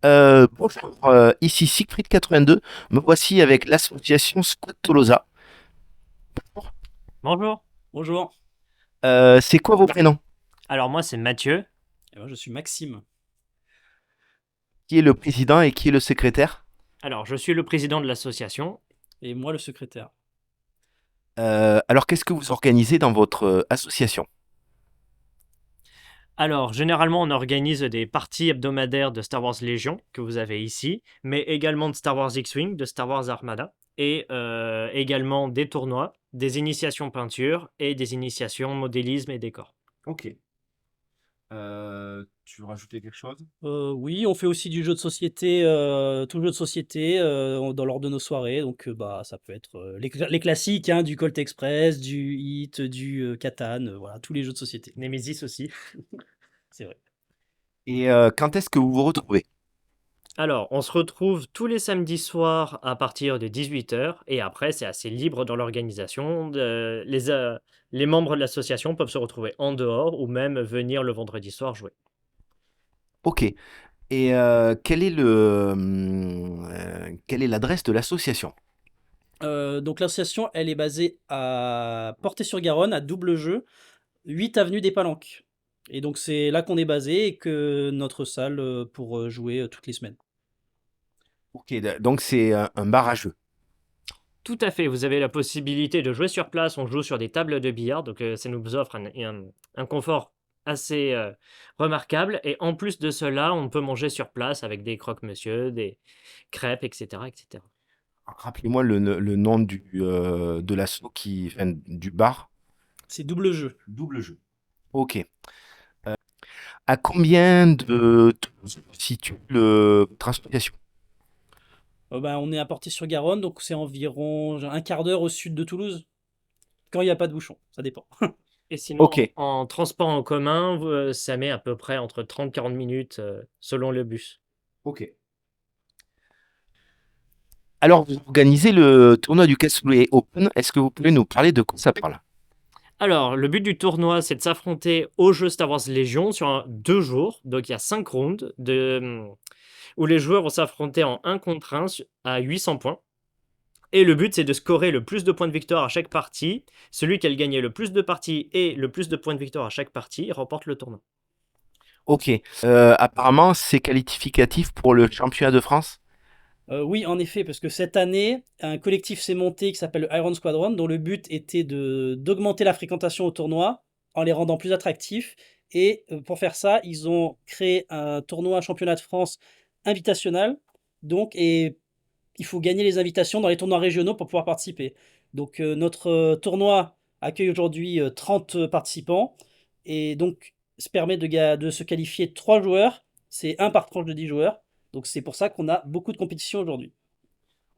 Bonjour, ici Siegfried82. Me voici avec l'association Squat Tolosa. Bonjour. Bonjour, C'est quoi vos prénoms? Alors moi c'est Mathieu. et moi je suis Maxime. Qui est le président et qui est le secrétaire? Alors je suis le président de l'association. Et moi le secrétaire. Alors, qu'est-ce que vous organisez dans votre association? Alors généralement on organise des parties hebdomadaires de Star Wars Légion que vous avez ici, mais également de Star Wars X-Wing, de Star Wars Armada, et également des tournois, des initiations peinture et des initiations modélisme et décor. Ok. Tu veux rajouter quelque chose? Oui, on fait aussi du jeu de société, tout jeu de société lors de nos soirées. Donc bah, ça peut être les classiques, hein, du Colt Express, du Hit, du Catan, voilà, tous les jeux de société. Nemesis aussi. C'est vrai. Et quand est-ce que vous vous retrouvez? Alors, on se retrouve tous les samedis soirs à partir de 18 h et après, c'est assez libre dans l'organisation. Les membres de l'association peuvent se retrouver en dehors ou même venir le vendredi soir jouer. Ok. Et quelle est l'adresse de l'association? Donc l'association, elle est basée à Portée-sur-Garonne, à Double Jeu, 8 avenue des Palanques. Et donc c'est là qu'on est basé et que notre salle pour jouer toutes les semaines. Ok, donc c'est un bar à jeux. Tout à fait, vous avez la possibilité de jouer sur place. On joue sur des tables de billard, donc ça nous offre un confort assez remarquable. Et en plus de cela, on peut manger sur place avec des croque-monsieur, des crêpes, etc., etc. Rappelez-moi le nom de l'asso enfin, du bar. C'est Double Jeu. Double jeu. Ok. À combien de temps se situe le transportation? Bah, on est à Portée-sur-Garonne, donc c'est environ un quart d'heure au sud de Toulouse, quand il n'y a pas de bouchon, ça dépend. Et sinon, Ok, en transport en commun, ça met à peu près entre 30 et 40 minutes selon le bus. ok. Alors, vous organisez le tournoi du Cassoulet Open. Est-ce que vous pouvez nous parler de quoi ça parle? Alors, le but du tournoi, c'est de s'affronter au jeu Star Wars Légion sur 2 jours. Donc, il y a 5 rounds où les joueurs vont s'affronter en un contre 1 à 800 points. Et le but, c'est de scorer le plus de points de victoire à chaque partie. Celui qui a gagné le plus de parties et le plus de points de victoire à chaque partie remporte le tournoi. Ok. Apparemment, c'est qualificatif pour le championnat de France. Oui, en effet, parce que cette année, un collectif s'est monté qui s'appelle le Iron Squadron, dont le but était d'augmenter la fréquentation au tournoi en les rendant plus attractifs. Et pour faire ça, ils ont créé un tournoi championnat de France invitationnel. Donc, et il faut gagner les invitations dans les tournois régionaux pour pouvoir participer. Donc, notre tournoi accueille aujourd'hui 30 participants. Et donc, ça permet de se qualifier 3 joueurs. C'est un par tranche de 10 joueurs. Donc, c'est pour ça qu'on a beaucoup de compétitions aujourd'hui.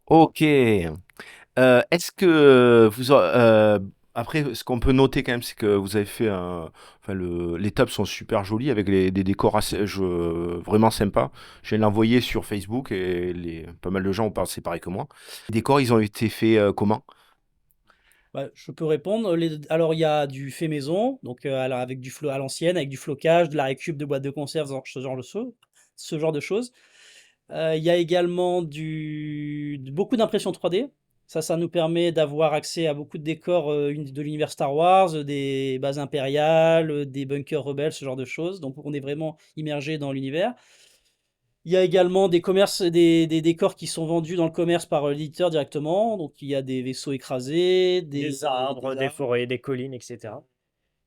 Ok. Est-ce que après, ce qu'on peut noter quand même, c'est que vous avez fait un. Enfin, les tables sont super jolies avec des décors vraiment sympas. Je viens de l'envoyer sur Facebook et pas mal de gens ont pensé pareil que moi. Les décors, ils ont été faits comment? Bah, je peux répondre. Alors, il y a du fait maison, donc alors avec à l'ancienne, avec du flocage, de la récup de boîtes de conserve, ce genre de choses. Il y a également beaucoup d'impression 3D. Ça nous permet d'avoir accès à beaucoup de décors de l'univers Star Wars, des bases impériales, des bunkers rebelles, ce genre de choses. Donc, on est vraiment immergé dans l'univers. Il y a également des commerces, des décors qui sont vendus dans le commerce par l'éditeur directement. Donc, il y a des vaisseaux écrasés, Des des arbres, des arbres. forêts, des collines, etc.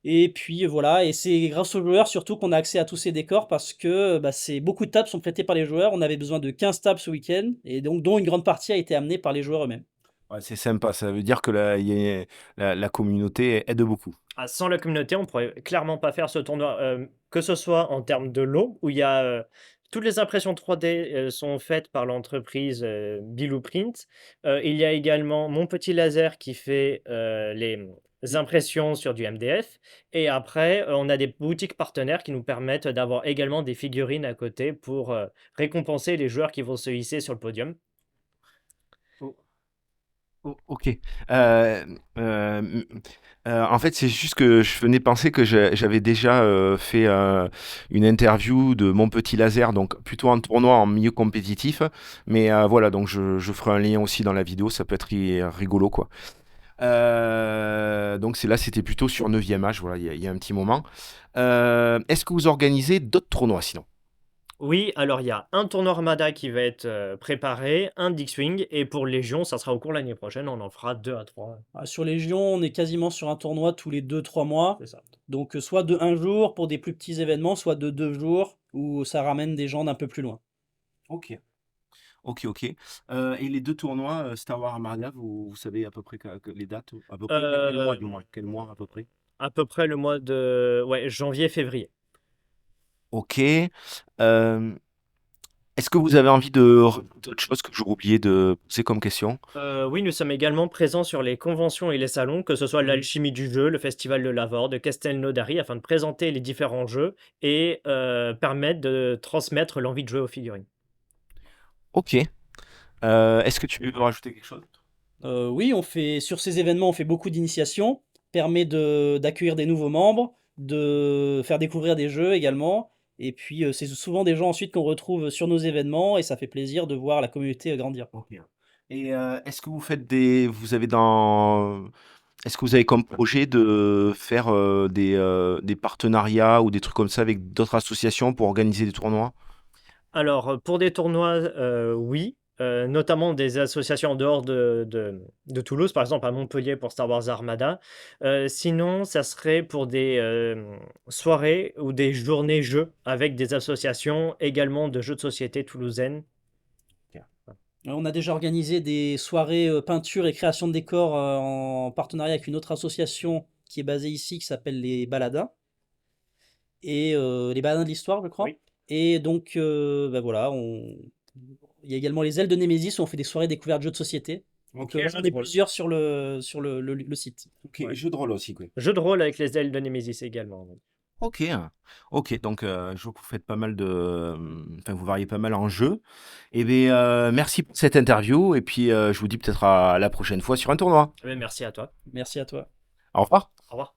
Et puis voilà, et c'est grâce aux joueurs surtout qu'on a accès à tous ces décors parce que bah, beaucoup de tables sont prêtées par les joueurs. On avait besoin de 15 tables ce week-end, et donc dont une grande partie a été amenée par les joueurs eux-mêmes. Ouais, c'est sympa, ça veut dire que la communauté aide beaucoup. Ah, sans la communauté, on pourrait clairement pas faire ce tournoi, que ce soit en termes de lot, où il y a, toutes les impressions 3D, sont faites par l'entreprise, Blueprint. Il y a également Mon Petit Laser qui fait, impressions sur du MDF et après, on a des boutiques partenaires qui nous permettent d'avoir également des figurines à côté pour, récompenser les joueurs qui vont se hisser sur le podium. Ok. En fait, c'est juste que je venais penser que j'avais déjà fait une interview de Mon Petit Laser, donc plutôt en tournoi en milieu compétitif. Mais voilà, donc je ferai un lien aussi dans la vidéo, ça peut être rigolo, quoi. Donc c'est là, c'était plutôt sur 9e âge, voilà, il y a un petit moment. Est-ce que vous organisez d'autres tournois sinon? Oui, alors il y a un tournoi Armada qui va être préparé, un X-Wing, et pour Légion, ça sera au cours l'année prochaine, on en fera 2 à 3. Sur Légion, on est quasiment sur un tournoi tous les 2 3 mois. C'est ça. Donc soit de un jour pour des plus petits événements, soit de 2 jours où ça ramène des gens d'un peu plus loin. Ok. Ok, ok. Et les deux tournois Star Wars Armada, vous savez à peu près les dates, à peu près, quel mois Euh, du moins, quel mois à peu près? à peu près le mois de ouais, janvier-février. Ok. Euh, Est-ce que vous avez envie de d'autres choses que j'aurais oublié de poser comme question? Oui, nous sommes également présents sur les conventions et les salons, que ce soit l'Alchimie du jeu, le Festival de Lavore, de Castelnaudary, afin de présenter les différents jeux et permettre de transmettre l'envie de jouer aux figurines. Ok. Est-ce que tu veux rajouter quelque chose? Oui, on fait sur ces événements, on fait beaucoup d'initiations, permet d'accueillir des nouveaux membres, de faire découvrir des jeux également. Et puis c'est souvent des gens ensuite qu'on retrouve sur nos événements et ça fait plaisir de voir la communauté grandir. Ok. Et est-ce que vous faites vous avez est-ce que vous avez comme projet de faire des partenariats ou des trucs comme ça avec d'autres associations pour organiser des tournois? Alors, pour des tournois, oui, notamment des associations en dehors de Toulouse, par exemple à Montpellier pour Star Wars Armada. Sinon, ça serait pour des, soirées ou des journées jeux avec des associations également de jeux de société toulousaines. On a déjà organisé des soirées peinture et création de décors en partenariat avec une autre association qui est basée ici qui s'appelle les Baladins. Et les Baladins de l'Histoire, je crois. Oui. Et donc, bah voilà, il y a également les Ailes de Némésis où on fait des soirées découvertes de jeux de société. Donc, Ok, jeu j'en de ai rôle. plusieurs sur le site. Ok, Ouais. jeu de rôle aussi, quoi. Jeu de rôle avec les ailes de Némésis également. Ok, ok, donc je vois que vous faites pas mal enfin vous variez pas mal en jeu. Et bien, merci pour cette interview et puis je vous dis peut-être à la prochaine fois sur un tournoi. Eh bien, merci à toi. Merci à toi. Au revoir. Au revoir.